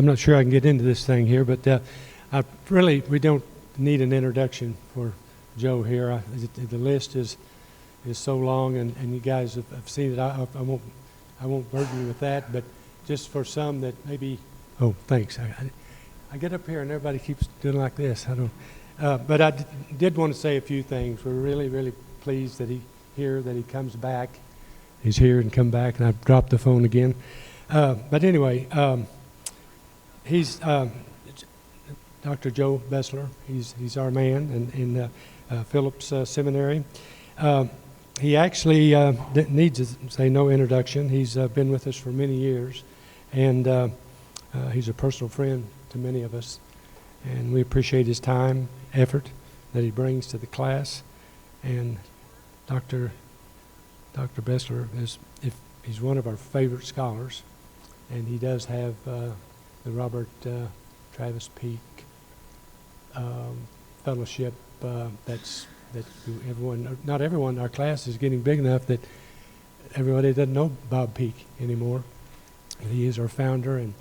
I'm not sure I can get into this thing here, but we don't need an introduction for Joe here. The list is so long, and you guys have seen it. I won't burden you with that, but just for some that maybe. Oh, thanks. I get up here and everybody keeps doing like this. I don't. But I did want to say a few things. We're really, really pleased that he comes back. He's here and come back, and I've dropped the phone again. But anyway. He's Dr. Joe Bessler. He's our man in Phillips Seminary. He actually needs to say no introduction. He's been with us for many years, and he's a personal friend to many of us. And we appreciate his time, effort that he brings to the class. And Dr. Bessler he's one of our favorite scholars, and he does have the Robert Travis Peake fellowship. That everyone, not everyone, our class is getting big enough that everybody doesn't know Bob Peake anymore. And he is our founder, and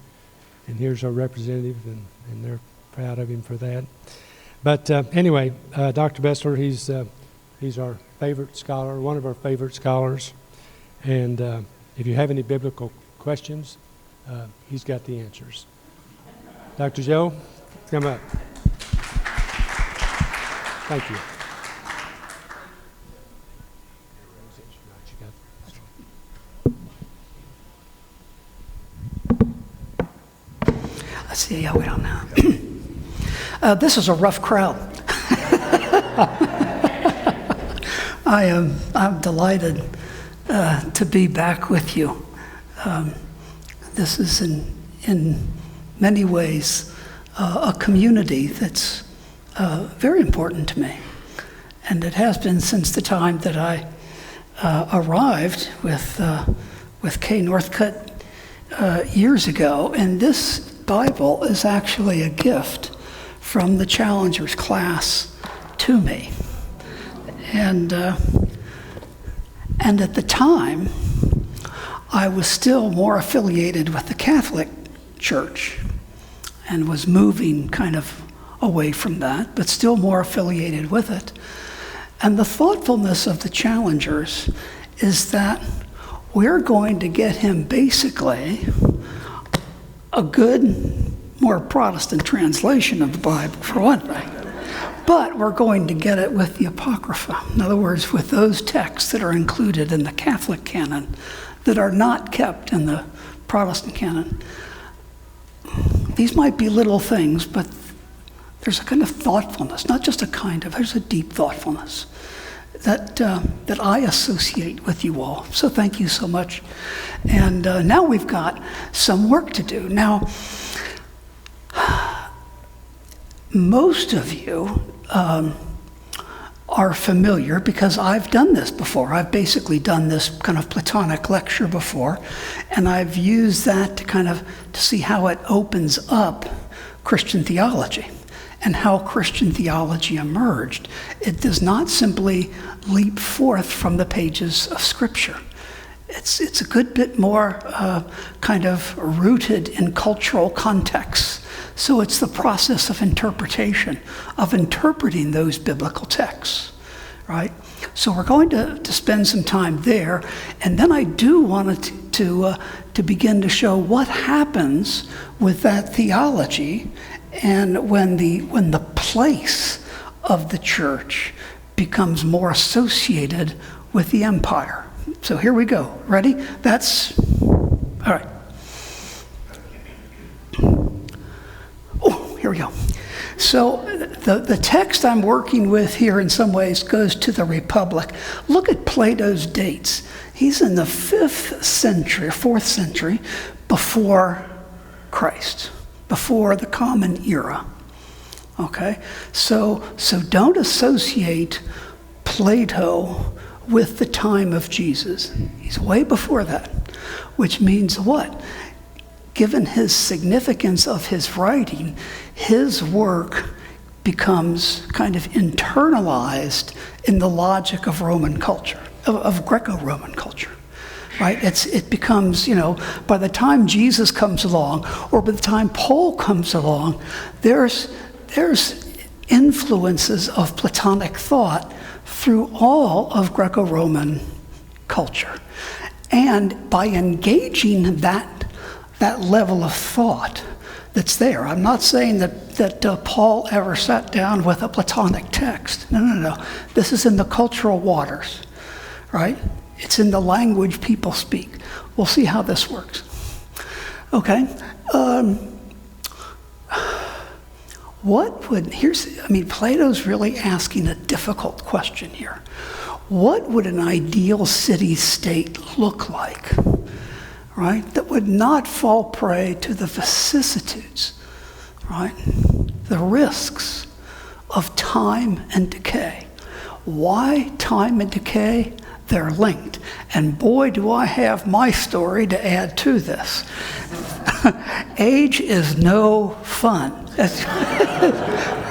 here's our representative, and they're proud of him for that. But anyway, Dr. Bessler, he's our favorite scholar, one of our favorite scholars, and if you have any biblical questions, he's got the answers. Dr. Joe, come up. Thank you. Let's see how we don't know. This is a rough crowd. I'm delighted to be back with you. This is in many ways a community that's very important to me, and it has been since the time that I arrived with K. Northcutt years ago. And this Bible is actually a gift from the Challengers class to me, and at the time I was still more affiliated with the Catholic Church and was moving kind of away from that, but still more affiliated with it. And the thoughtfulness of the Challengers is that we're going to get him basically a good, more Protestant translation of the Bible, for one thing. But we're going to get it with the Apocrypha. In other words, with those texts that are included in the Catholic canon that are not kept in the Protestant canon. These might be little things, but there's a kind of thoughtfulness, not just a kind of, there's a deep thoughtfulness that I associate with you all. So thank you so much. And now we've got some work to do. Now, most of you are familiar because I've done this before. I've basically done this kind of Platonic lecture before, and I've used that to see how it opens up Christian theology and how Christian theology emerged. It does not simply leap forth from the pages of Scripture. It's a good bit more kind of rooted in cultural contexts. So it's the process of interpretation, of interpreting those biblical texts, right? So we're going to spend some time there, and then I do want to begin to show what happens with that theology, and when the place of the church becomes more associated with the empire. So here we go. Ready? All right. Here we go. So the text I'm working with here in some ways goes to the Republic. Look at Plato's dates. He's in the 5th century, 4th century before Christ, before the Common Era. Okay? So don't associate Plato with the time of Jesus. He's way before that, which means what? Given his significance of his writing, his work becomes kind of internalized in the logic of Roman culture, of Greco-Roman culture. right? It becomes, by the time Jesus comes along, or by the time Paul comes along, there's influences of Platonic thought through all of Greco-Roman culture. And by engaging that level of thought that's there, I'm not saying that Paul ever sat down with a Platonic text. No. This is in the cultural waters, right? It's in the language people speak. We'll see how this works. Okay. Plato's really asking a difficult question here. What would an ideal city-state look like, right, that would not fall prey to the vicissitudes, right, the risks of time and decay? Why time and decay? They're linked. And boy, do I have my story to add to this. Age is no fun.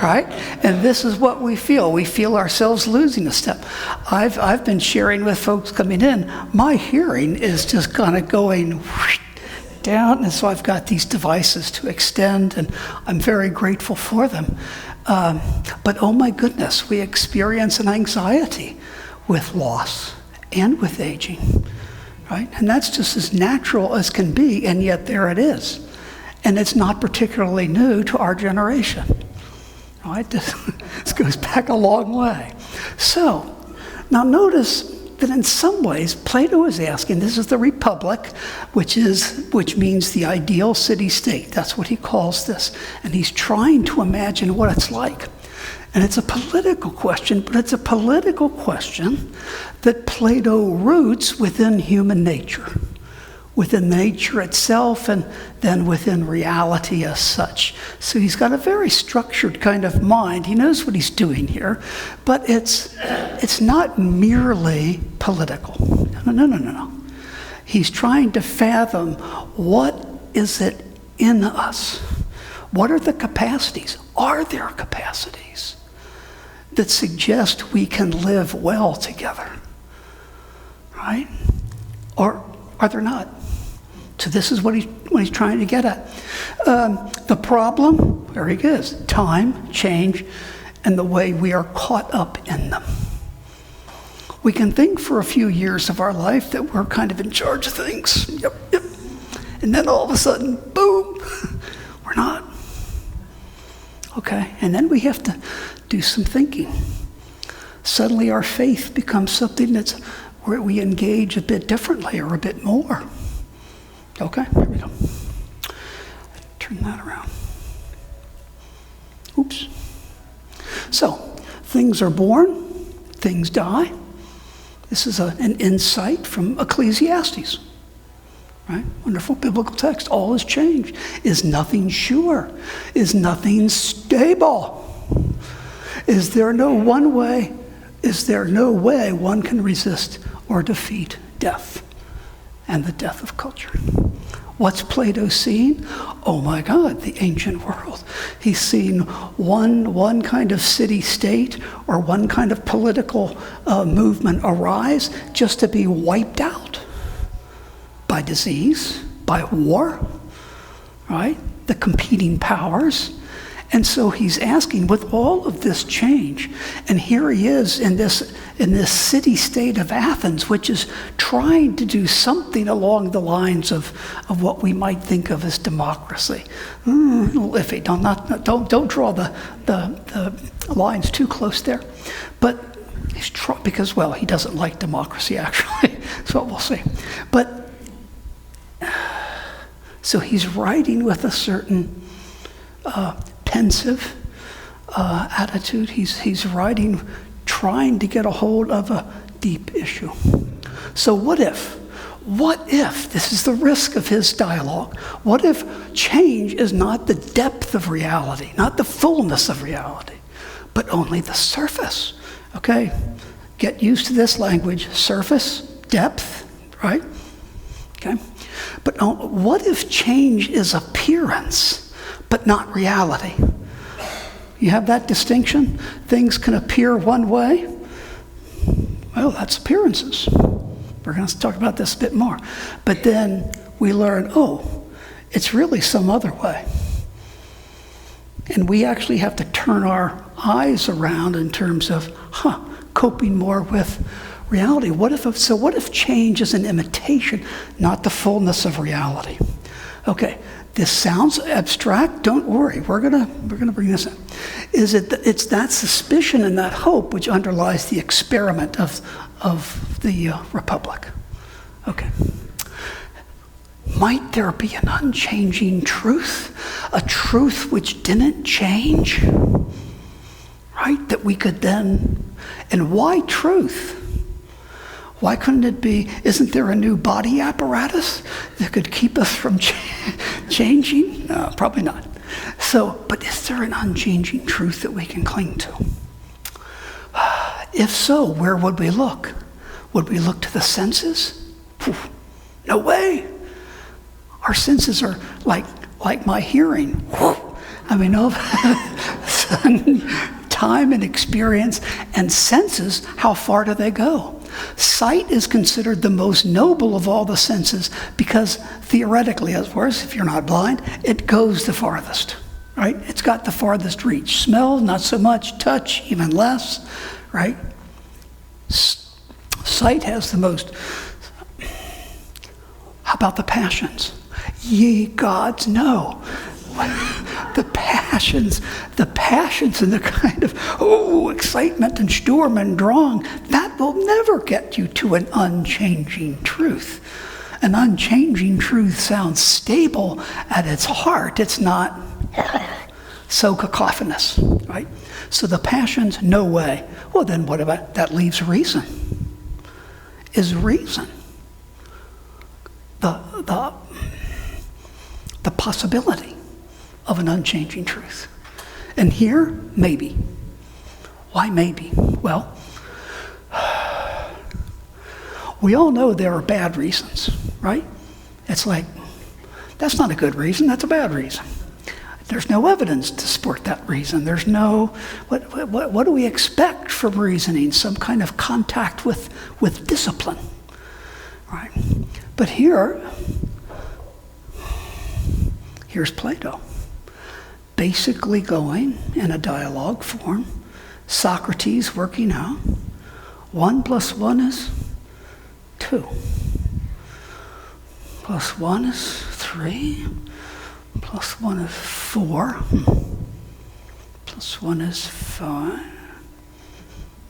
Right? And this is what we feel. We feel ourselves losing a step. I've been sharing with folks coming in, my hearing is just kind of going down, and so I've got these devices to extend, and I'm very grateful for them. But oh my goodness, we experience an anxiety with loss and with aging, right? And that's just as natural as can be, and yet there it is. And it's not particularly new to our generation, right? This goes back a long way. So, now notice that in some ways, Plato is asking, this is the Republic, which means the ideal city-state. That's what he calls this. And he's trying to imagine what it's like. And it's a political question, but it's a political question that Plato roots within human nature, within nature itself, and then within reality as such. So he's got a very structured kind of mind. He knows what he's doing here, but it's not merely political. No. He's trying to fathom, what is it in us? What are the capacities? Are there capacities that suggest we can live well together, right? Or are there not? So this is what he's trying to get at. The problem, there he is, time, change, and the way we are caught up in them. We can think for a few years of our life that we're kind of in charge of things. Yep. And then all of a sudden, boom, we're not. Okay, and then we have to do some thinking. Suddenly our faith becomes something that's where we engage a bit differently or a bit more. Okay, here we go. Turn that around. Oops. So, things are born, things die. This is an insight from Ecclesiastes. Right? Wonderful biblical text. All is changed. Is nothing sure? Is nothing stable? Is there no way one can resist or defeat death and the death of culture? What's Plato seeing? Oh my God, the ancient world. He's seen one kind of city-state or one kind of political movement arise just to be wiped out by disease, by war, right? The competing powers. And so he's asking, with all of this change, and here he is in this city-state of Athens, which is trying to do something along the lines of what we might think of as democracy. A little iffy. Don't draw the lines too close there. But he's because, well, he doesn't like democracy, actually. That's what we'll see. But so he's writing with a certain pensive attitude. He's writing, trying to get a hold of a deep issue. So what if, this is the risk of his dialogue, what if change is not the depth of reality, not the fullness of reality, but only the surface? Okay, get used to this language, surface, depth, right? Okay, but what if change is appearance, but not reality? You have that distinction? Things can appear one way. Well, that's appearances. We're going to talk about this a bit more. But then we learn, oh, it's really some other way. And we actually have to turn our eyes around in terms of, coping more with reality. What if change is an imitation, not the fullness of reality? Okay, this sounds abstract. Don't worry, we're gonna bring this in. It's that suspicion and that hope which underlies the experiment of the Republic. Okay. Might there be an unchanging truth? A truth which didn't change? Right? That we could then... And why truth? Why couldn't it be, isn't there a new body apparatus that could keep us from changing? No, probably not. So, but is there an unchanging truth that we can cling to? If so, where would we look? Would we look to the senses? No way. Our senses are like my hearing. I mean, time and experience and senses, how far do they go? Sight is considered the most noble of all the senses because theoretically, as far as if you're not blind, it goes the farthest, right? It's got the farthest reach. Smell, not so much. Touch, even less, right? Sight has the most. How about the passions? Ye gods, no. The passions and the kind of, excitement and Sturm and Drang, that will never get you to an unchanging truth. An unchanging truth sounds stable at its heart. It's not so cacophonous, right? So the passions, no way. Well, then what about, that leaves reason. Is reason the possibility of an unchanging truth? And here, maybe. Why maybe? Well, we all know there are bad reasons, right? It's like, that's not a good reason, that's a bad reason. There's no evidence to support that reason. There's no, what do we expect from reasoning? Some kind of contact with discipline, right? But here's Plato, basically going in a dialogue form, Socrates working out, 1 + 1 is 2, + 1 is 3, + 1 is 4, + 1 is 5,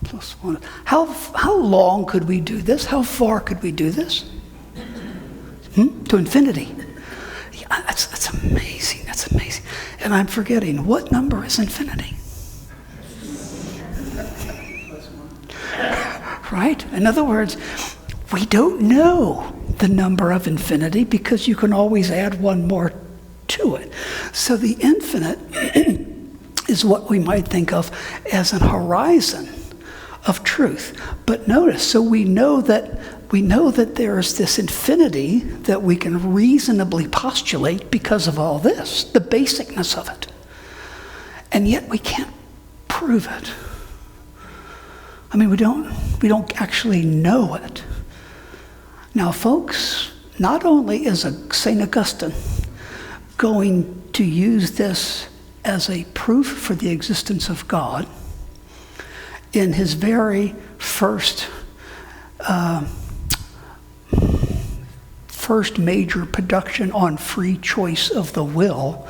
+ 1. How long could we do this? How far could we do this? To infinity. Yeah, that's amazing. That's amazing. And I'm forgetting, what number is infinity? Right? In other words, we don't know the number of infinity because you can always add one more to it. So the infinite is what we might think of as an horizon of truth. But notice, so we know that there is this infinity that we can reasonably postulate because of all this, the basicness of it. And yet we can't prove it. I mean, we don't actually know it. Now, folks, not only is St. Augustine going to use this as a proof for the existence of God in his very first major production on free choice of the will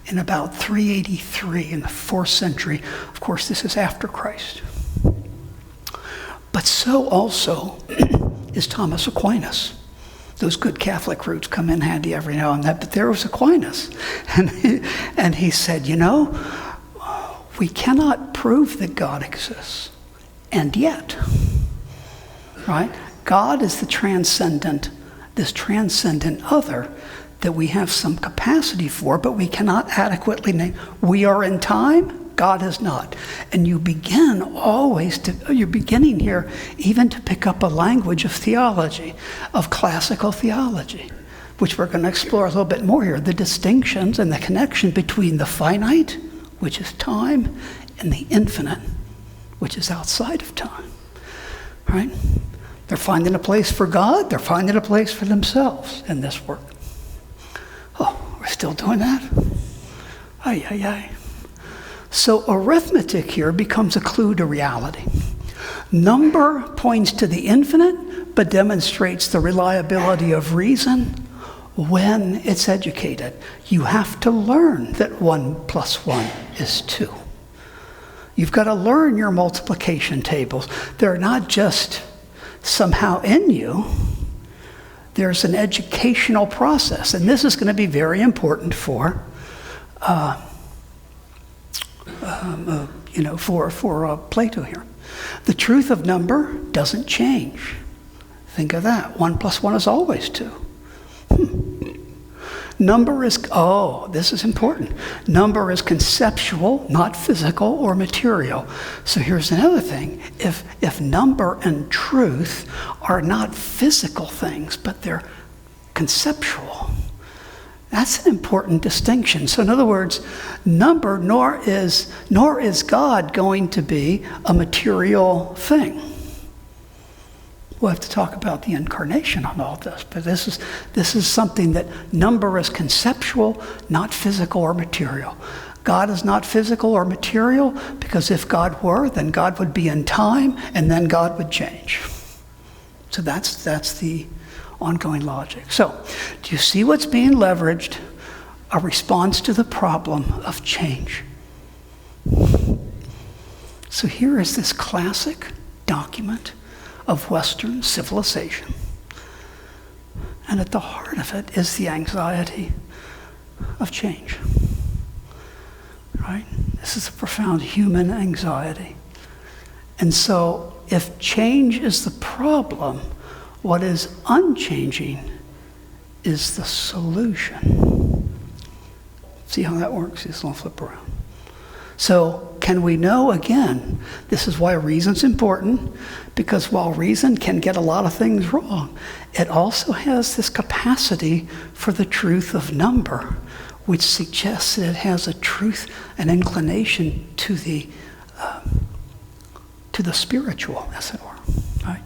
in about 383 in the 4th century. Of course, this is after Christ. But so also is Thomas Aquinas. Those good Catholic roots come in handy every now and then, but there was Aquinas. And he said, we cannot prove that God exists. And yet, right, God is this transcendent other that we have some capacity for, but we cannot adequately name. We are in time, God is not. And you're beginning here even to pick up a language of theology, of classical theology, which we're going to explore a little bit more here, the distinctions and the connection between the finite, which is time, and the infinite, which is outside of time, right? They're finding a place for God. They're finding a place for themselves in this work. Oh, we're still doing that? Ay, ay, ay. So arithmetic here becomes a clue to reality. Number points to the infinite, but demonstrates the reliability of reason when it's educated. You have to learn that 1 plus 1 is 2. You've got to learn your multiplication tables. They're not just somehow in you. There's an educational process, and this is going to be very important for Plato here. The truth of number doesn't change. Think of that. 1 plus 1 is always 2. Number is, this is important. Number is conceptual, not physical or material. So here's another thing. If number and truth are not physical things, but they're conceptual, that's an important distinction. So in other words, number, nor is God going to be a material thing. We'll have to talk about the incarnation on all this, but this is something that number is conceptual, not physical or material. God is not physical or material, because if God were, then God would be in time, and then God would change. So that's the ongoing logic. So, do you see what's being leveraged? A response to the problem of change. So here is this classic document of Western civilization. And at the heart of it is the anxiety of change. Right? This is a profound human anxiety. And so if change is the problem, what is unchanging is the solution. See how that works? Just don't flip around. So can we know, again, this is why reason's important, because while reason can get a lot of things wrong, it also has this capacity for the truth of number, which suggests that it has a truth, an inclination to the spiritual, as it were, right?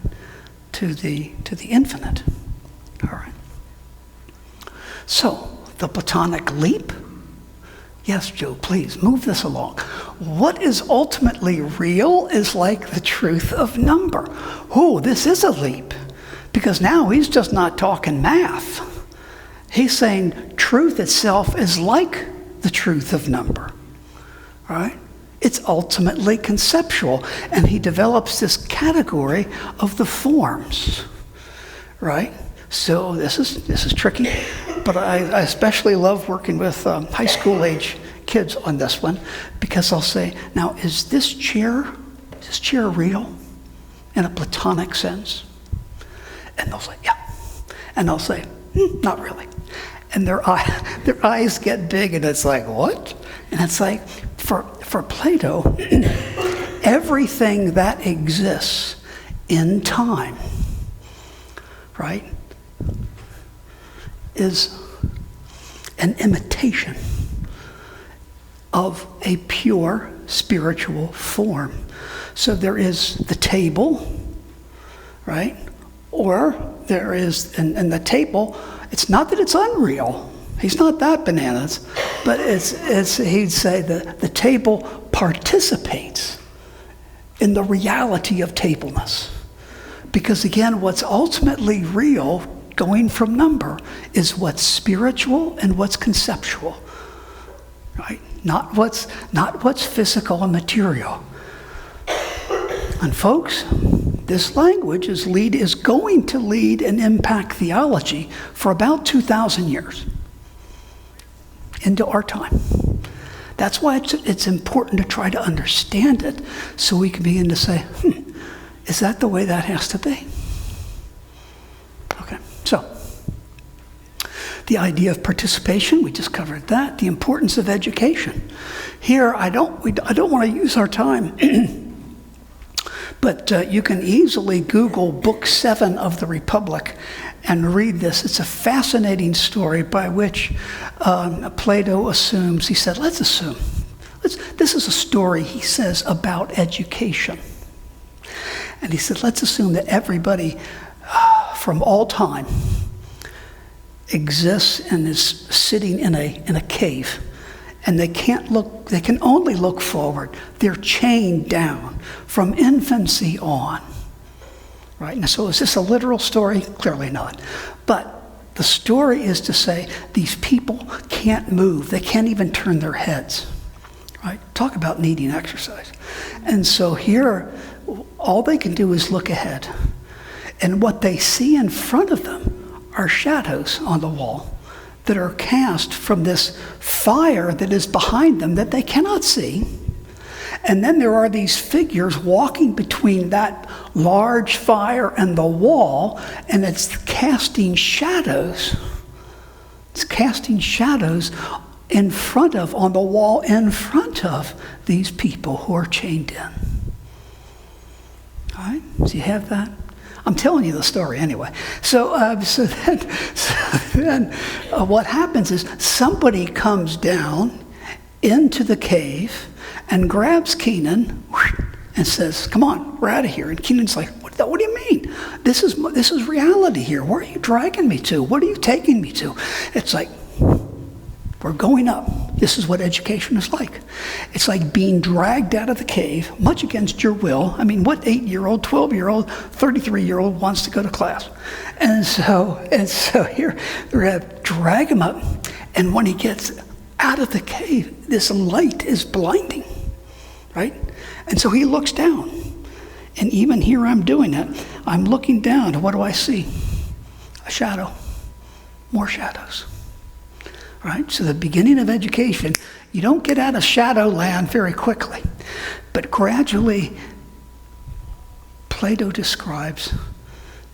To the infinite. All right. So the Platonic leap. Yes, Joe, please move this along. What is ultimately real is like the truth of number. Oh, this is a leap, because now he's just not talking math. He's saying truth itself is like the truth of number, right? It's ultimately conceptual, and he develops this category of the forms, right? So this is tricky, but I especially love working with high school age kids on this one, because I'll say, now is this chair real in a Platonic sense? And they'll say, yeah. And I'll say, not really. And their eyes get big, and it's like, what? And it's like, for Plato, everything that exists in time, right, is an imitation of a pure spiritual form. So there is the table, right? Or there is, and the table, it's not that it's unreal. He's not that bananas, but it's he'd say the table participates in the reality of tableness. Because again, what's ultimately real, going from number, is what's spiritual and what's conceptual, right? Not what's physical and material. And folks, this language is going to lead and impact theology for about 2,000 years into our time. That's why it's important to try to understand it, so we can begin to say, is that the way that has to be? Okay, so the idea of participation, we just covered that. The importance of education. Here, I don't want to use our time, but you can easily Google Book 7 of the Republic and read this. It's a fascinating story by which Plato assumes, he said, let's assume, this is a story, he says, about education. And he said, let's assume that everybody from all time exists and is sitting in a cave. And they can only look forward. They're chained down from infancy on. Right? And so is this a literal story? Clearly not. But the story is to say these people can't move. They can't even turn their heads. Right? Talk about needing exercise. And so here, all they can do is look ahead. And what they see in front of them are shadows on the wall that are cast from this fire that is behind them that they cannot see. And then there are these figures walking between that large fire and the wall, and it's casting shadows. It's casting shadows on the wall in front of these people who are chained in. All right? So you have that? I'm telling you the story anyway. So then what happens is somebody comes down into the cave and grabs Kenan and says, come on, we're out of here. And Kenan's like, what do you mean? This is reality here. Where are you dragging me to? What are you taking me to? It's like, we're going up. This is what education is like. It's like being dragged out of the cave, much against your will. I mean, what 8-year-old, 12-year-old, 33-year-old wants to go to class? And so here, they're going to drag him up. And when he gets out of the cave, this light is blinding, right? And so he looks down. And even here I'm doing it. I'm looking down, and what do I see? A shadow. More shadows. Right? So the beginning of education, you don't get out of shadow land very quickly. But gradually, Plato describes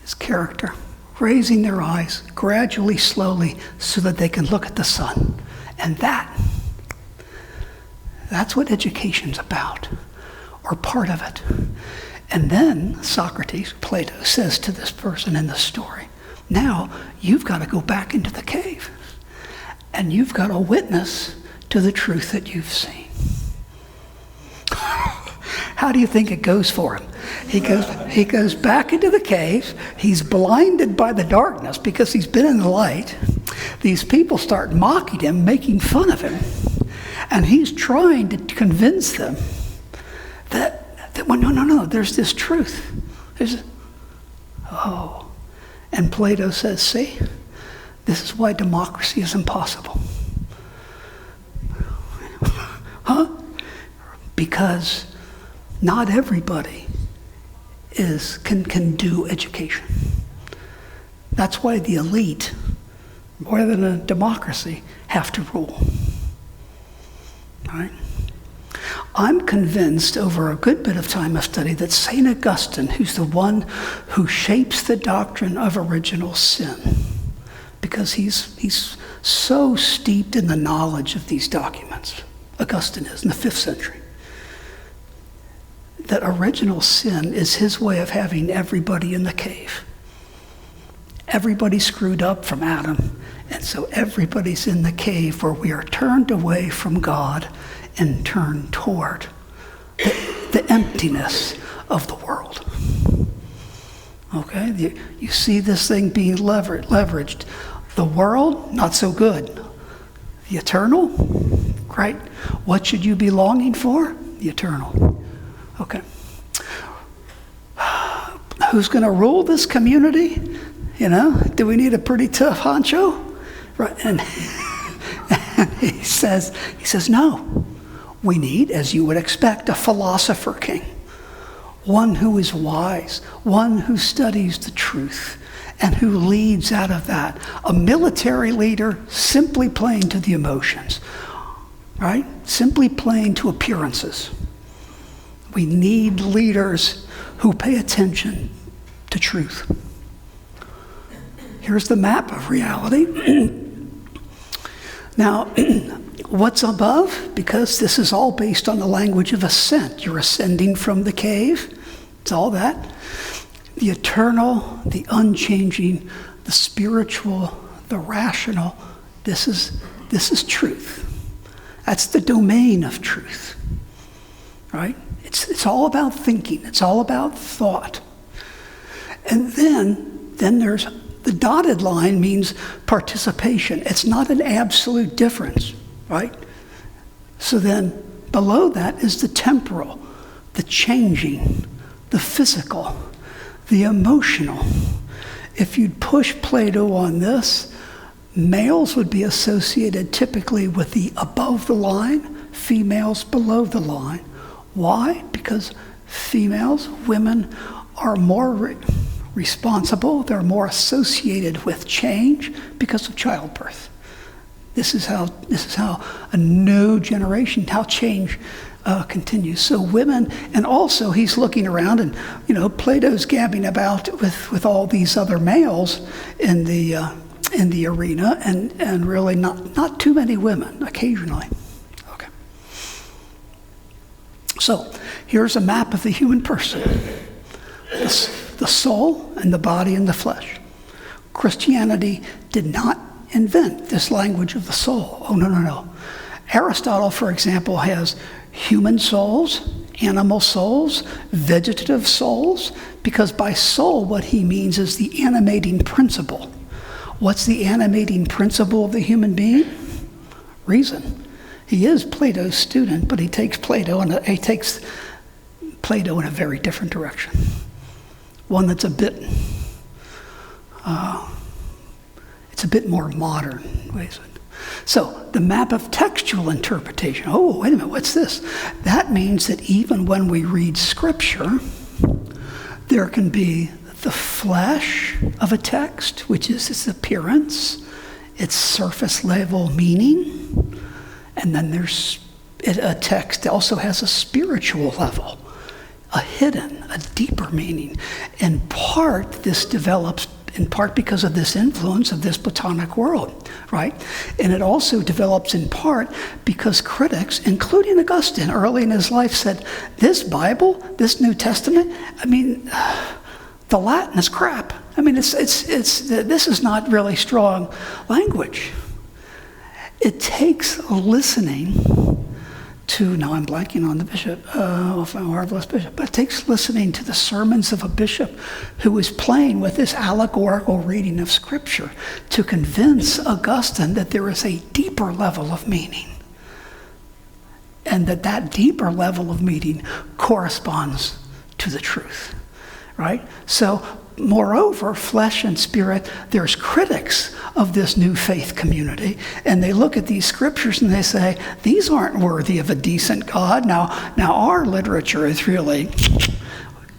his character raising their eyes gradually, slowly, so that they can look at the sun. And that's what education's about, or part of it. And then Socrates, Plato, says to this person in the story, now you've got to go back into the cave. And you've got to witness to the truth that you've seen. How do you think it goes for him? He goes back into the cave. He's blinded by the darkness because he's been in the light. These people start mocking him, making fun of him. And he's trying to convince them that well, no, there's this truth. And Plato says, see? This is why democracy is impossible. Huh? Because not everybody can do education. That's why the elite, more than a democracy, have to rule. All right? I'm convinced over a good bit of time of study that St. Augustine, who's the one who shapes the doctrine of original sin, because he's so steeped in the knowledge of these documents, Augustine is in the 5th century, that original sin is his way of having everybody in the cave. Everybody screwed up from Adam, and so everybody's in the cave where we are turned away from God and turned toward the emptiness of the world. Okay, you see this thing being leveraged. The world, not so good. The eternal, right? What should you be longing for? The eternal. Okay. Who's going to rule this community? You know, do we need a pretty tough honcho? Right? And he says, no. We need, as you would expect, a philosopher king. One who is wise, one who studies the truth, and who leads out of that. A military leader simply playing to the emotions, right? Simply playing to appearances. We need leaders who pay attention to truth. Here's the map of reality. Now, what's above? Because this is all based on the language of ascent. You're ascending from the cave. It's all that. The eternal, the unchanging, the spiritual, the rational. This is truth. That's the domain of truth. Right? It's all about thinking. It's all about thought. And then there's the dotted line means participation. It's not an absolute difference, right? So then below that is the temporal, the changing, the physical, the emotional. If you'd push Plato on this, males would be associated typically with the above the line, females below the line. Why? Because females, women, are more responsible, they're more associated with change because of childbirth. This is how a new generation, how change continues. So women, and also he's looking around and, Plato's gabbing about with all these other males in the arena, and really not too many women, occasionally. Okay. So here's a map of the human person. The soul and the body and the flesh. Christianity did not invent this language of the soul. Oh, no. Aristotle, for example, has human souls, animal souls, vegetative souls, because by soul what he means is the animating principle. What's the animating principle of the human being? Reason. He is Plato's student, but he takes Plato in a very different direction. One that's a bit more modern. So the map of textual interpretation. Oh, wait a minute, what's this? That means that even when we read Scripture, there can be the flesh of a text, which is its appearance, its surface level meaning, and then there's a text that also has a spiritual level, a hidden, a deeper meaning. In part, this develops in part because of this influence of this Platonic world, right? And it also develops in part because critics, including Augustine, early in his life said, this Bible, this New Testament, the Latin is crap. This is not really strong language. It takes listening to, now I'm blanking on the bishop, marvelous bishop, but it takes listening to the sermons of a bishop who is playing with this allegorical reading of Scripture to convince Augustine that there is a deeper level of meaning, and that deeper level of meaning corresponds to the truth, right? So, moreover, flesh and spirit, there's critics of this new faith community, and they look at these scriptures and they say, these aren't worthy of a decent God. Now our literature is really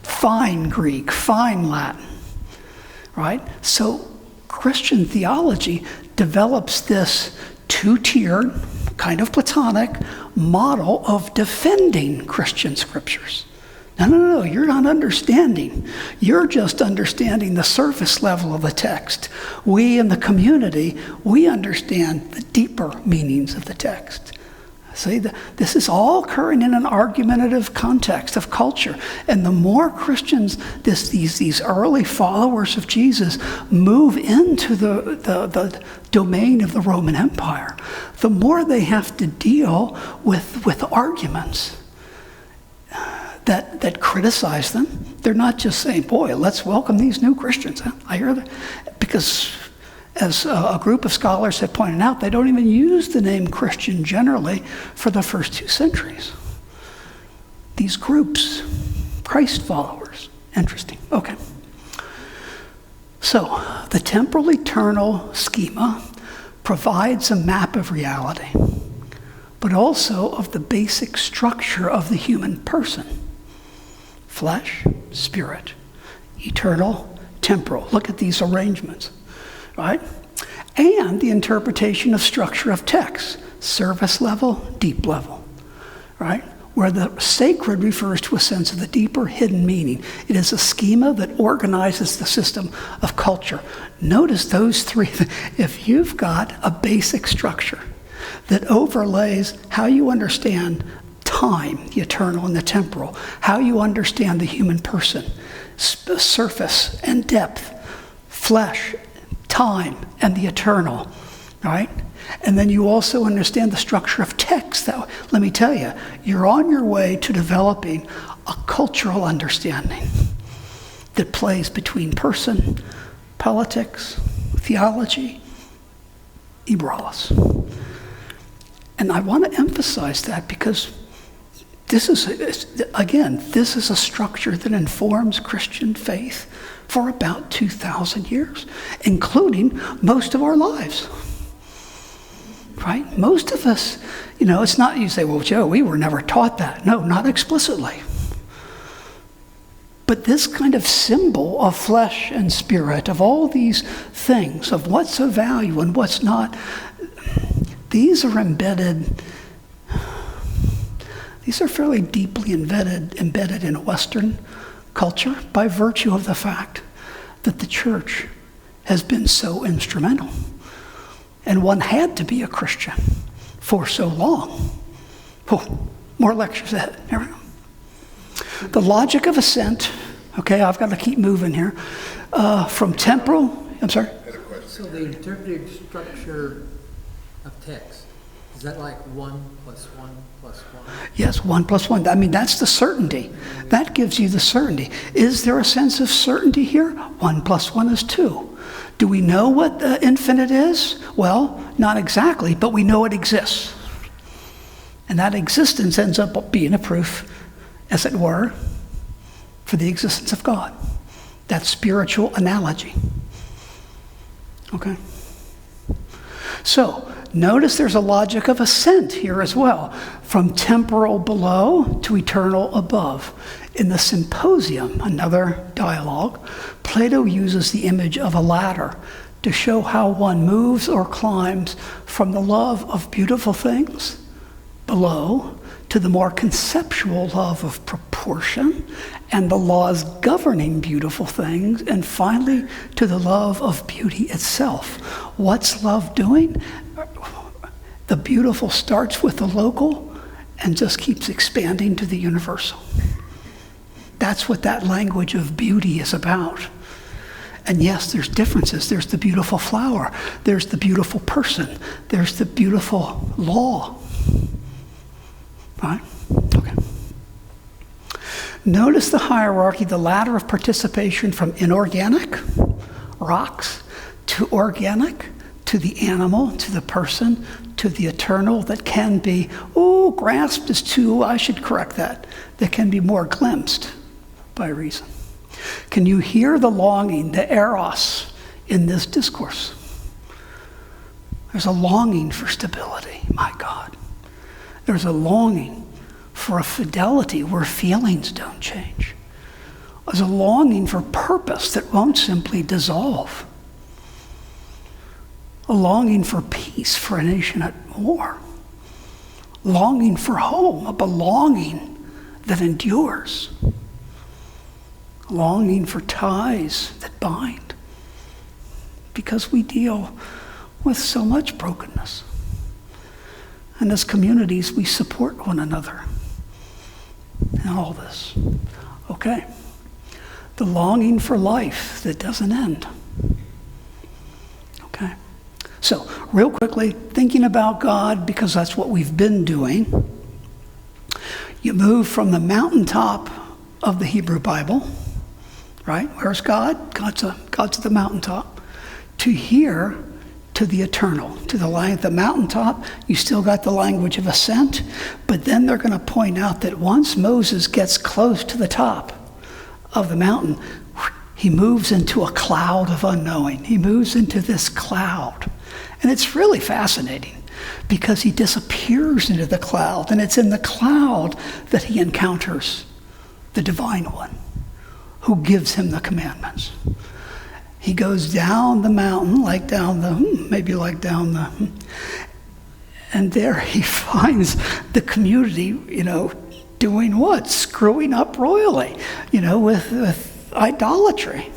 fine Greek, fine Latin, right? So Christian theology develops this two-tiered, kind of Platonic model of defending Christian scriptures. No, you're not understanding. You're just understanding the surface level of the text. We in the community, we understand the deeper meanings of the text. See, this is all occurring in an argumentative context of culture. And the more Christians, these early followers of Jesus, move into the domain of the Roman Empire, the more they have to deal with arguments that criticize them. They're not just saying, boy, let's welcome these new Christians. I hear that. Because as a group of scholars have pointed out, they don't even use the name Christian generally for the first 2 centuries. These groups, Christ followers. Interesting. Okay. So the temporal eternal schema provides a map of reality, but also of the basic structure of the human person. Flesh, spirit, eternal, temporal. Look at these arrangements, right? And the interpretation of structure of text, surface level, deep level, right? Where the sacred refers to a sense of the deeper hidden meaning. It is a schema that organizes the system of culture. Notice those 3. If you've got a basic structure that overlays how you understand time, the eternal and the temporal, how you understand the human person, surface and depth, flesh, time, and the eternal, right? And then you also understand the structure of text. That, let me tell you, you're on your way to developing a cultural understanding that plays between person, politics, theology, Ibralis. And I want to emphasize that because this is a structure that informs Christian faith for about 2,000 years, including most of our lives. Right? Most of us, it's not you say, well, Joe, we were never taught that. No, not explicitly. But this kind of symbol of flesh and spirit, of all these things, of what's of value and what's not, these are fairly deeply embedded in Western culture by virtue of the fact that the church has been so instrumental. And one had to be a Christian for so long. Oh, more lectures ahead. Here we go. The logic of ascent. Okay, I've got to keep moving here. From temporal, I'm sorry? So the interpretive structure of text, is that like 1 plus 1 plus 1? Yes, 1 plus 1. I mean, that's the certainty. That gives you the certainty. Is there a sense of certainty here? 1 plus 1 is 2. Do we know what the infinite is? Well, not exactly, but we know it exists. And that existence ends up being a proof, as it were, for the existence of God. That spiritual analogy. Okay? So, notice there's a logic of ascent here as well. From temporal below to eternal above. In the Symposium, another dialogue, Plato uses the image of a ladder to show how one moves or climbs from the love of beautiful things below to the more conceptual love of proportion and the laws governing beautiful things, and finally to the love of beauty itself. What's love doing? The beautiful starts with the local and just keeps expanding to the universal. That's what that language of beauty is about. And yes, there's differences. There's the beautiful flower. There's the beautiful person. There's the beautiful law. Right? Okay. Notice the hierarchy, the ladder of participation from inorganic, rocks, to organic, to the animal, to the person, to the eternal that can be, grasped is too, I should correct that can be more glimpsed by reason. Can you hear the longing, the eros, in this discourse? There's a longing for stability, my God. There's a longing for a fidelity where feelings don't change. There's a longing for purpose that won't simply dissolve. A longing for peace for a nation at war. Longing for home, a belonging that endures. Longing for ties that bind. Because we deal with so much brokenness. And as communities, we support one another in all this. Okay. The longing for life that doesn't end. Okay. So, real quickly, thinking about God, because that's what we've been doing. You move from the mountaintop of the Hebrew Bible, right? Where's God? God's at the mountaintop. To here, to the eternal, to the mountaintop. You still got the language of ascent, but then they're going to point out that once Moses gets close to the top of the mountain, he moves into a cloud of unknowing. He moves into this cloud. And it's really fascinating because he disappears into the cloud, and it's in the cloud that he encounters the Divine One who gives him the commandments. He goes down the mountain, and there he finds the community, doing what? Screwing up royally, with idolatry.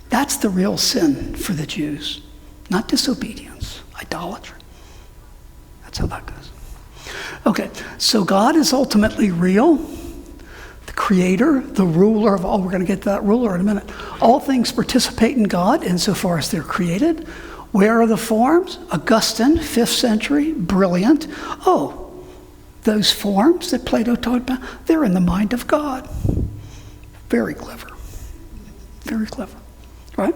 That's the real sin for the Jews. Not disobedience, idolatry. That's how that goes. Okay, so God is ultimately real. The creator, the ruler of all. We're going to get to that ruler in a minute. All things participate in God insofar as they're created. Where are the forms? Augustine, 5th century, brilliant. Oh, those forms that Plato talked about, they're in the mind of God. Very clever. Very clever. Right?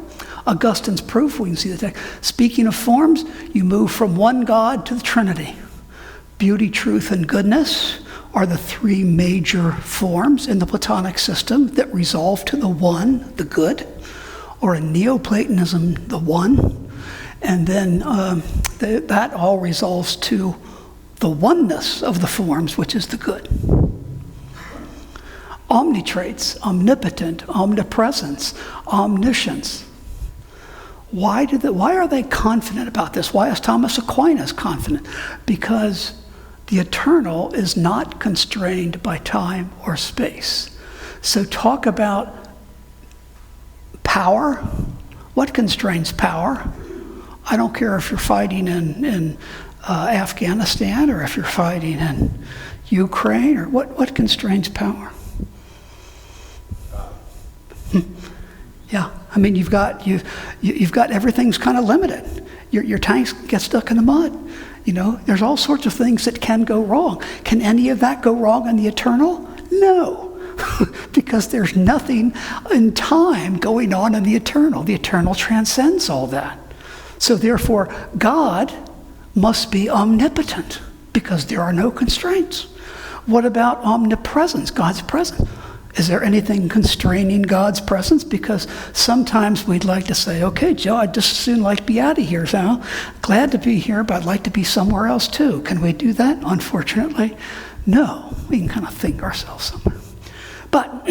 Augustine's proof, we can see the text. Speaking of forms, you move from one God to the Trinity. Beauty, truth, and goodness are the three major forms in the Platonic system that resolve to the one, the good, or in Neoplatonism, the one. And then that all resolves to the oneness of the forms, which is the good. Omnitrates, omnipotent, omnipresence, omniscience. Why are they confident about this? Why is Thomas Aquinas confident? Because the eternal is not constrained by time or space. So talk about power. What constrains power? I don't care if you're fighting in Afghanistan or if you're fighting in Ukraine, or what constrains power? Yeah, I mean you've got everything's kind of limited. Your tanks get stuck in the mud. You know, there's all sorts of things that can go wrong. Can any of that go wrong in the eternal? No, because there's nothing in time going on in the eternal. The eternal transcends all that. So therefore, God must be omnipotent because there are no constraints. What about omnipresence, God's presence? Is there anything constraining God's presence? Because sometimes we'd like to say, okay, Joe, I'd just as soon like to be out of here. So glad to be here, but I'd like to be somewhere else too. Can we do that? Unfortunately, no. We can kind of think ourselves somewhere. But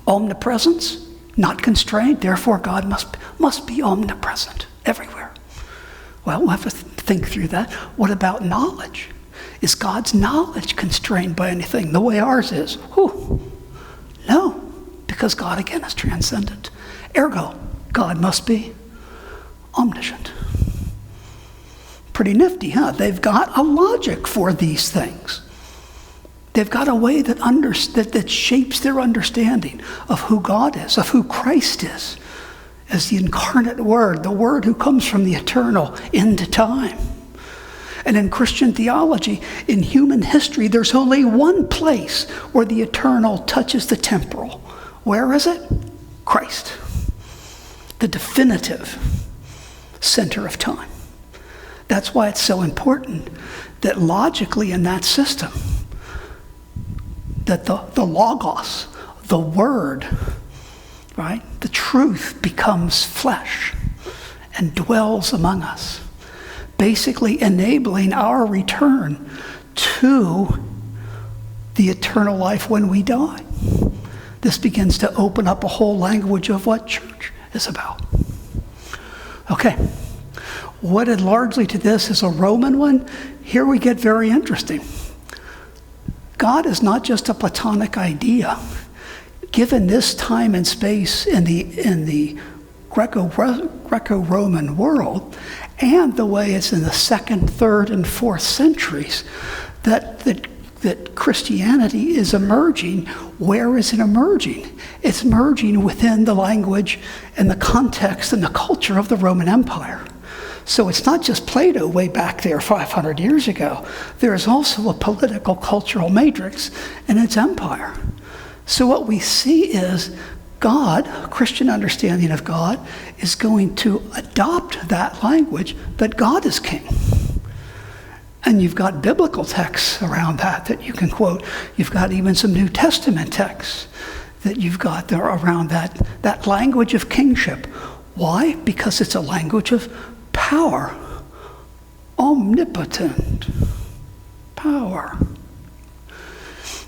omnipresence, not constrained, therefore God must be omnipresent everywhere. Well, we'll have to think through that. What about knowledge? Is God's knowledge constrained by anything the way ours is? Whew. No, because God again is transcendent. Ergo, God must be omniscient. Pretty nifty, huh? They've got a logic for these things. They've got a way that shapes their understanding of who God is, of who Christ is, as the incarnate Word, the Word who comes from the eternal into time. And in Christian theology, in human history, there's only one place where the eternal touches the temporal. Where is it? Christ. The definitive center of time. That's why it's so important that logically in that system, that the logos, the word, right, the truth becomes flesh and dwells among us, basically enabling our return to the eternal life when we die. This begins to open up a whole language of what church is about. Okay, wedded largely to this is a Roman one. Here we get very interesting. God is not just a Platonic idea. Given this time and space in the Greco-Roman world, and the way it's in the 2nd, 3rd, and 4th centuries, that Christianity is emerging. Where is it emerging? It's emerging within the language and the context and the culture of the Roman Empire. So it's not just Plato way back there 500 years ago. There is also a political cultural matrix in its empire. So what we see is God, a Christian understanding of God, is going to adopt that language that God is king. And you've got biblical texts around that you can quote. You've got even some New Testament texts that you've got there around that language of kingship. Why? Because it's a language of power. Omnipotent power.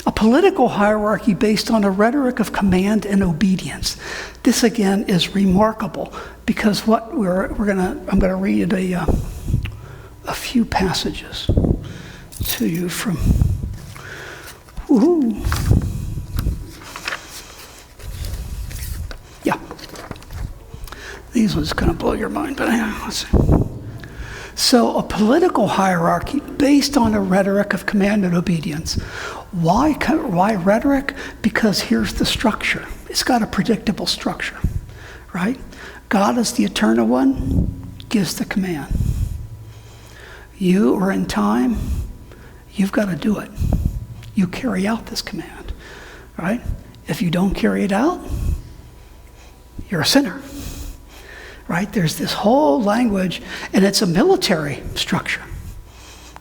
A political hierarchy based on a rhetoric of command and obedience. This again is remarkable because what I'm gonna read a few passages to you from. Woo-hoo. Yeah, these ones kind of blow your mind, but let's see. So a political hierarchy based on a rhetoric of command and obedience. Why rhetoric? Because here's the structure. It's got a predictable structure, right? God is the eternal one. gives the command. You are in time, you've got to do it. You carry out this command, right? If you don't carry it out, you're a sinner, right? There's this whole language, and it's a military structure.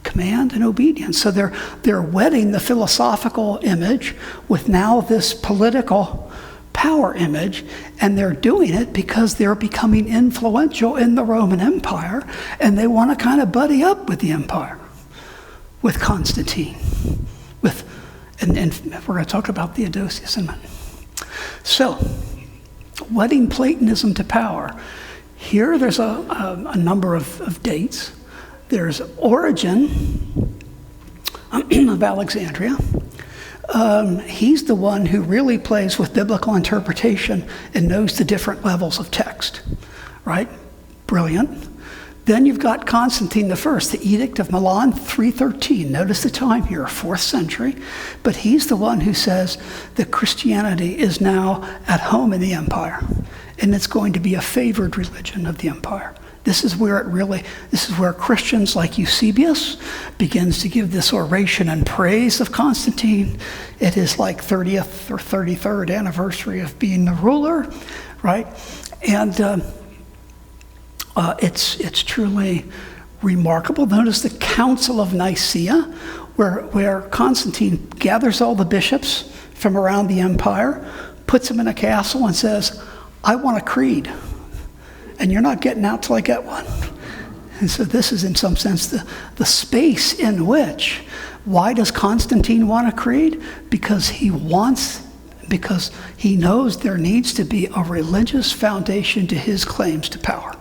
Command and obedience. So they're wedding the philosophical image with now this political power image, and they're doing it because they're becoming influential in the Roman Empire, and they want to kind of buddy up with the empire, with Constantine, and we're going to talk about Theodosius in a minute. So, wedding Platonism to power. Here there's a number of dates. There's Origen of Alexandria. He's the one who really plays with biblical interpretation and knows the different levels of text, right? Brilliant. Then you've got Constantine I, the Edict of Milan, 313. Notice the time here, 4th century. But he's the one who says that Christianity is now at home in the empire, and it's going to be a favored religion of the empire. This is where Christians like Eusebius begins to give this oration and praise of Constantine. It is like 30th or 33rd anniversary of being the ruler, right? And it's truly remarkable. Notice the Council of Nicaea, where Constantine gathers all the bishops from around the empire, puts them in a castle and says, I want a creed. And you're not getting out till I get one. And so this is in some sense the space in which, why does Constantine want a creed? Because he knows there needs to be a religious foundation to his claims to power.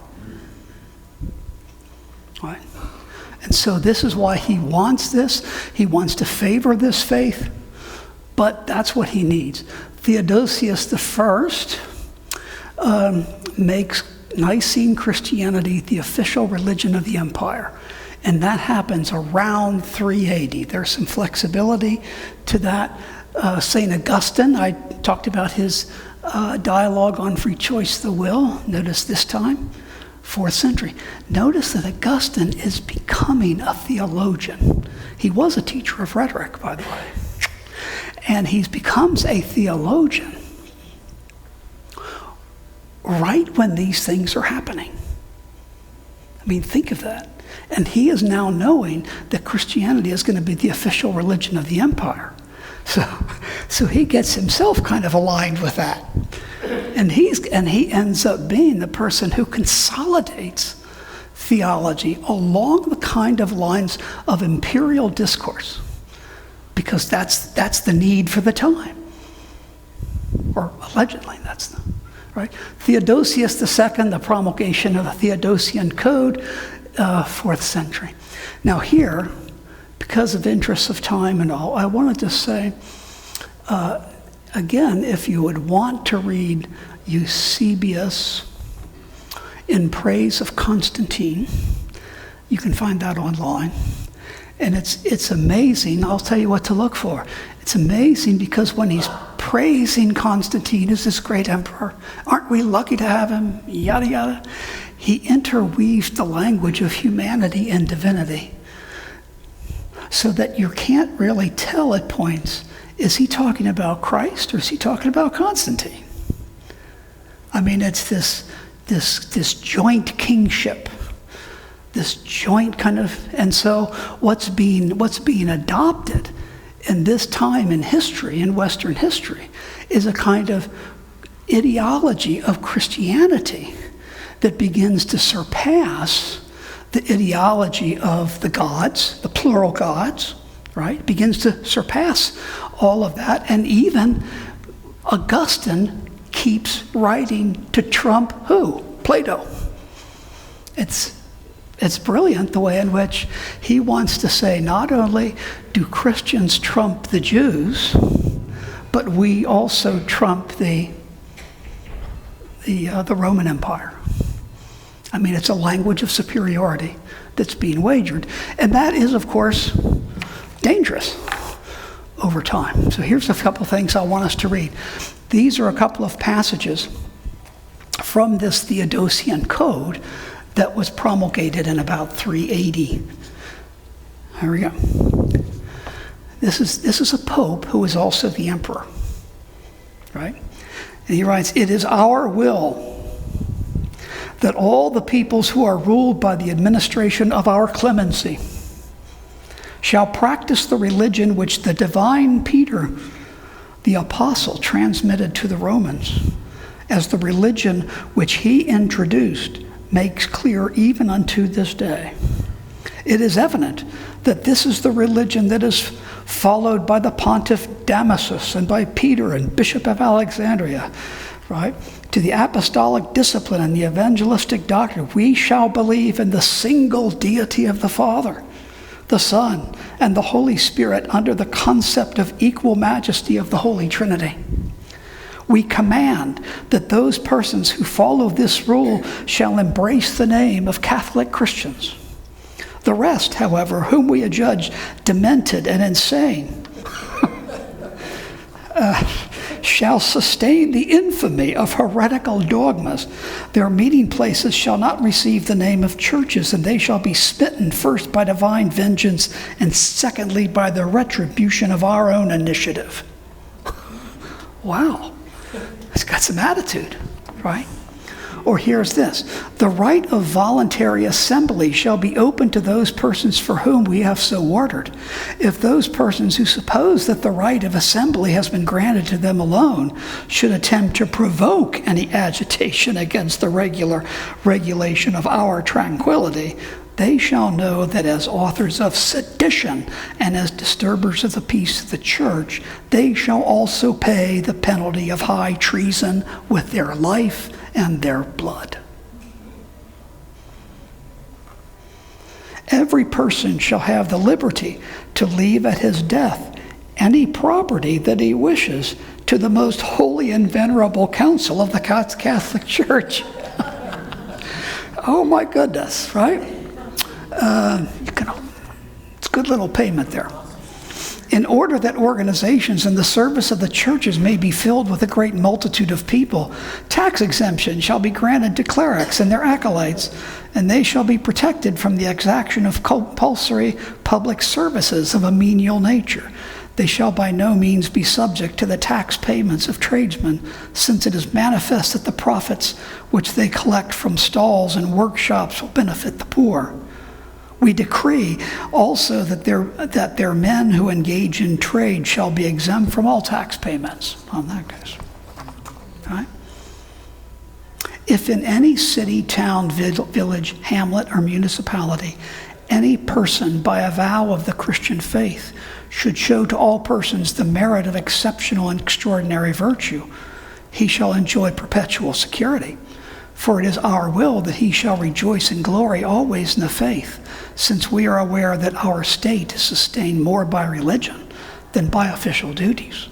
Right? And so this is why he wants this. He wants to favor this faith, but that's what he needs. Theodosius I makes Nicene Christianity the official religion of the empire. And that happens around 380. There's some flexibility to that. St. Augustine, I talked about his dialogue on free choice of the will. Notice this time, 4th century. Notice that Augustine is becoming a theologian. He was a teacher of rhetoric, by the way. And he becomes a theologian right when these things are happening. I mean, think of that. And he is now knowing that Christianity is going to be the official religion of the empire. So he gets himself kind of aligned with that. And he ends up being the person who consolidates theology along the kind of lines of imperial discourse, because that's the need for the time. Or allegedly, that's the right. Theodosius II, the promulgation of the Theodosian Code, 4th century. Now here, because of interests of time and all, I wanted to say, again, if you would want to read Eusebius in praise of Constantine, you can find that online. And it's amazing. I'll tell you what to look for. It's amazing because when he's praising Constantine as this great emperor, aren't we lucky to have him, yada, yada. He interweaves the language of humanity and divinity so that you can't really tell at points, is he talking about Christ or is he talking about Constantine? I mean, it's this joint kingship, this joint kind of, and so what's being adopted in this time in history, in Western history, is a kind of ideology of Christianity that begins to surpass the ideology of the gods, the plural gods, right? Begins to surpass all of that. And even Augustine keeps writing to trump who? Plato. It's brilliant the way in which he wants to say not only do Christians trump the Jews, but we also trump the Roman Empire. I mean, it's a language of superiority that's being wagered. And that is, of course, dangerous over time. So here's a couple of things I want us to read. These are a couple of passages from this Theodosian Code that was promulgated in about 380. Here we go. This is a pope who is also the emperor, right? And he writes, "It is our will that all the peoples who are ruled by the administration of our clemency shall practice the religion which the divine Peter, the apostle, transmitted to the Romans, as the religion which he introduced makes clear even unto this day. It is evident that this is the religion that is followed by the Pontiff Damasus and by Peter and Bishop of Alexandria, right? To the apostolic discipline and the evangelistic doctrine, we shall believe in the single deity of the Father, the Son, and the Holy Spirit under the concept of equal majesty of the Holy Trinity. We command that those persons who follow this rule shall embrace the name of Catholic Christians. The rest, however, whom we adjudge demented and insane, shall sustain the infamy of heretical dogmas. Their meeting places shall not receive the name of churches, and they shall be smitten first by divine vengeance, and secondly by the retribution of our own initiative." Wow. It's got some attitude, right? Or here's this: "The right of voluntary assembly shall be open to those persons for whom we have so ordered. If those persons who suppose that the right of assembly has been granted to them alone should attempt to provoke any agitation against the regulation of our tranquility, they shall know that as authors of sedition and as disturbers of the peace of the church, they shall also pay the penalty of high treason with their life and their blood. Every person shall have the liberty to leave at his death any property that he wishes to the most holy and venerable council of the Catholic Church." Oh my goodness, right? It's a good little payment there. "In order that organizations in the service of the churches may be filled with a great multitude of people, tax exemption shall be granted to clerics and their acolytes, and they shall be protected from the exaction of compulsory public services of a menial nature. They shall by no means be subject to the tax payments of tradesmen, since it is manifest that the profits which they collect from stalls and workshops will benefit the poor. We decree also that their men who engage in trade shall be exempt from all tax payments." On that case, right? "If in any city, town, village, hamlet, or municipality, any person by a vow of the Christian faith should show to all persons the merit of exceptional and extraordinary virtue, he shall enjoy perpetual security. For it is our will that he shall rejoice in glory always in the faith, since we are aware that our state is sustained more by religion than by official duties."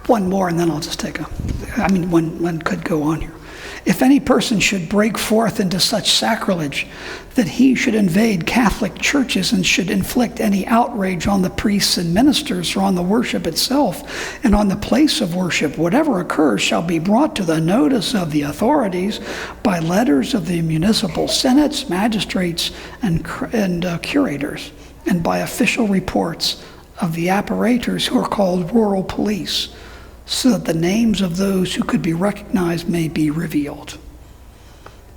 One more, and then I'll just one could go on here. "If any person should break forth into such sacrilege that he should invade Catholic churches and should inflict any outrage on the priests and ministers or on the worship itself and on the place of worship, whatever occurs shall be brought to the notice of the authorities by letters of the municipal senates, magistrates, and curators, and by official reports of the apparators who are called rural police, so that the names of those who could be recognized may be revealed."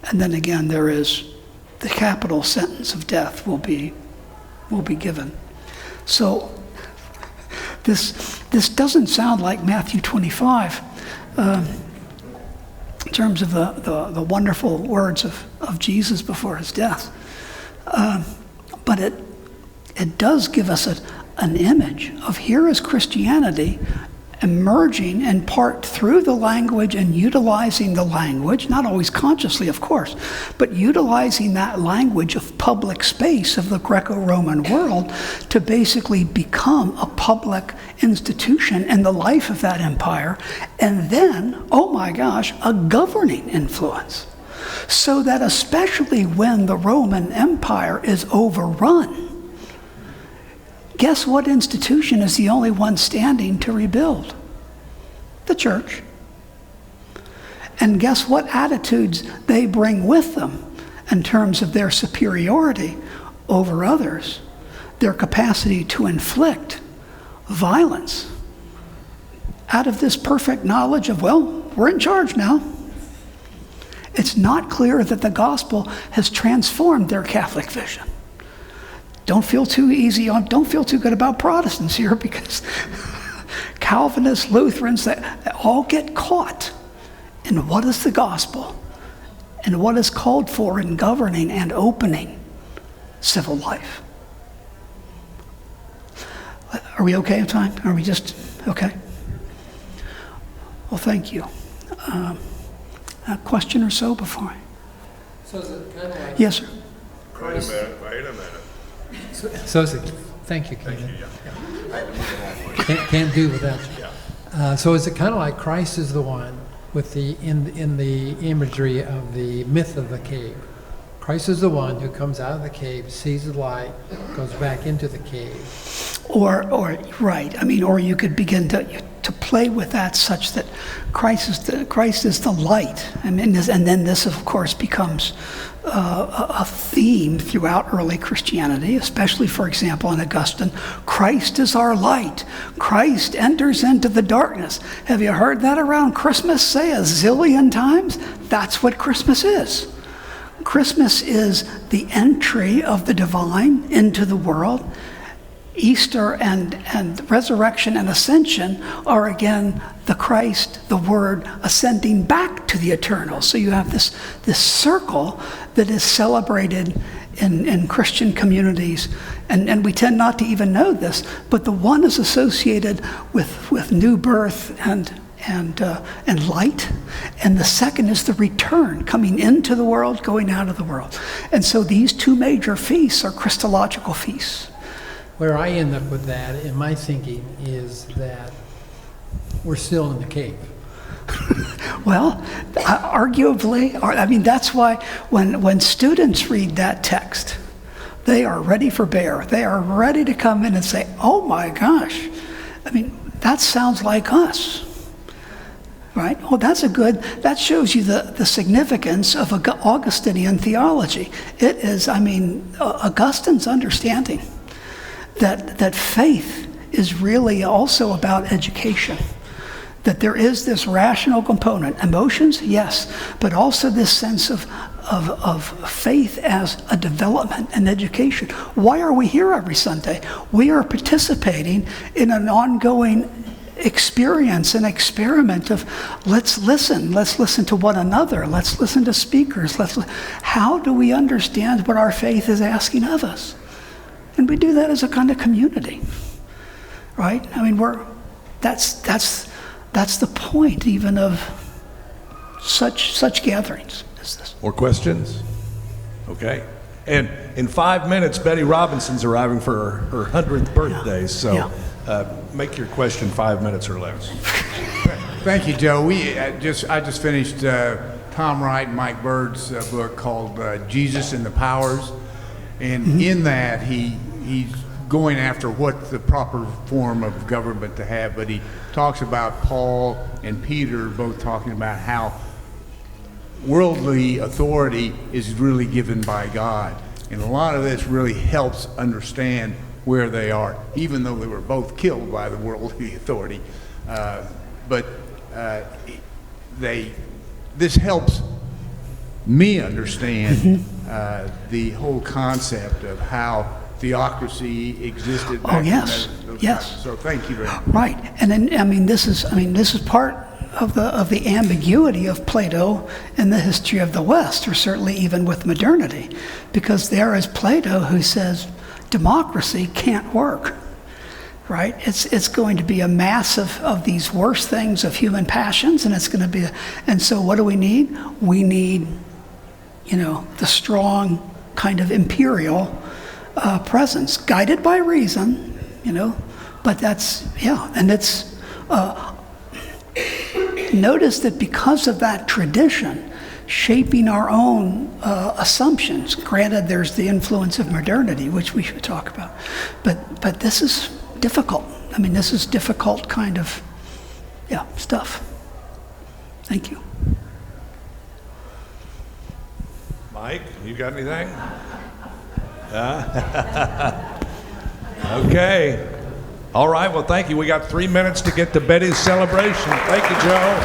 And then again, there is the capital sentence of death will be given. So this doesn't sound like Matthew 25 in terms of the wonderful words of Jesus before his death, but it does give us an image of here is Christianity emerging in part through the language and utilizing the language, not always consciously, of course, but utilizing that language of public space of the Greco-Roman world to basically become a public institution in the life of that empire, and then, oh my gosh, a governing influence. So that especially when the Roman Empire is overrun, guess what institution is the only one standing to rebuild? The church. And guess what attitudes they bring with them in terms of their superiority over others, their capacity to inflict violence out of this perfect knowledge of, well, we're in charge now. It's not clear that the gospel has transformed their Catholic vision. Don't feel too good about Protestants here, because Calvinists, Lutherans, they all get caught in what is the gospel and what is called for in governing and opening civil life. Are we okay on time? Are we just okay? Well, thank you. A question or so before I... So is it kind of like... Yes, sir. Wait a minute. So is it... Thank you, Kevin. Can't do without you. So is it kind of like Christ is the one with the in the imagery of the myth of the cave? Christ is the one who comes out of the cave, sees the light, goes back into the cave. Or right. I mean, or you could begin to play with that such that Christ is the light. And then this, of course, becomes a theme throughout early Christianity, especially, for example, in Augustine. Christ is our light. Christ enters into the darkness. Have you heard that around Christmas, say, a zillion times? That's what Christmas is. Christmas is the entry of the divine into the world. Easter and resurrection and ascension are again the Christ, the Word, ascending back to the eternal. So you have this circle that is celebrated in Christian communities, and we tend not to even know this, but the one is associated with new birth and light, and the second is the return, coming into the world, going out of the world. And so these two major feasts are Christological feasts. Where I end up with that in my thinking is that we're still in the cave. Well, arguably, I mean, that's why when students read that text, they are ready for bear. They are ready to come in and say, oh my gosh, I mean, that sounds like us. Right? Well, that shows you the significance of Augustinian theology. It is, I mean, Augustine's understanding that faith is really also about education. That there is this rational component. Emotions, yes, but also this sense of faith as a development and education. Why are we here every Sunday? We are participating in an ongoing experience and experiment of let's listen to one another, let's listen to speakers, how do we understand what our faith is asking of us? And we do that as a kind of community, right? I mean, that's the point even of such gatherings as this. More questions? Okay. And in 5 minutes, Betty Robinson's arriving for her 100th birthday, so make your question 5 minutes or less. Thank you, Joe. I just finished Tom Wright and Mike Bird's book called Jesus and the Powers, and in that he's going after what the proper form of government to have, but he talks about Paul and Peter both talking about how worldly authority is really given by God. And a lot of this really helps understand where they are, even though they were both killed by the worldly authority. This helps me understand the whole concept of how theocracy existed back in those times. So thank you very much. Right, and then I mean this is part of the ambiguity of Plato in the history of the West, or certainly even with modernity, because there is Plato who says democracy can't work. Right? It's going to be a mass of these worst things of human passions, and it's going to be and so what do we need? We need, the strong kind of imperial presence, guided by reason, but that's, and it's, notice that because of that tradition, shaping our own assumptions, granted there's the influence of modernity, which we should talk about, but this is difficult. I mean, this is difficult kind of, stuff. Thank you. Mike, you got anything? Okay. All right, well, thank you. We got 3 minutes to get to Betty's celebration. Thank you, Joe.